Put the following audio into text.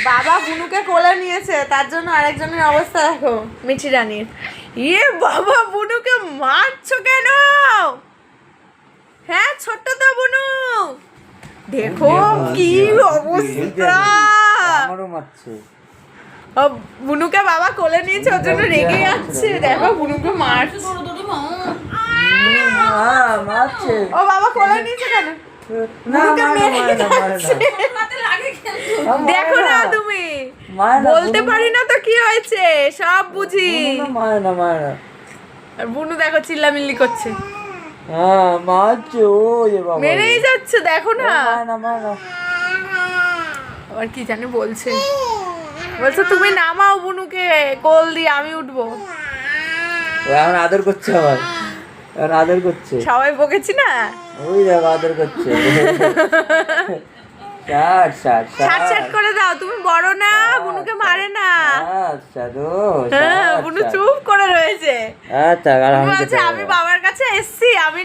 বাবা বুনুকে কোলে নিয়েছে, তার জন্য আরেকজনের অবস্থা দেখো মিঠি রানীর। ইয়ে বাবা, বুনুকে মারছো কেন? হ্যাঁ ছোট্ট তো বুনু, দেখো কি অবস্থা। আমারও মারছে। ও বুনুকে বাবা কোলে নিয়েছে, ওর জন্য রেগে যাচ্ছে। দেখো বুনুকে মারছে। মারছে। ও বাবা কোলে নিয়েছে কেন? বুনুকে মেরে যাচ্ছে। দেখো না তুমি, বলতে পারি না তো কি হয়েছে, সব বুঝি। আর বুনু দেখো চিল্লামিল্লি করছে। মারছে ও বাবা, মেরেই যাচ্ছে, দেখো না। মার। আবার কি জানি বলছে, বলছে তুমি নামাও বুনুকে কোল দিয়ে, আমি উঠবো। ও এখন আদর করছে, আবার এখন আদর করছে। সবাই বকেছি না, ওই দেখো আদর করছে। ছাট করে দাও, তুমি বড় না, বুনুকে মারে না। হ্যাঁ বুনু চুপ করে রয়েছে। আচ্ছা, বলছে আমি বাবার কাছে এসছি, আমি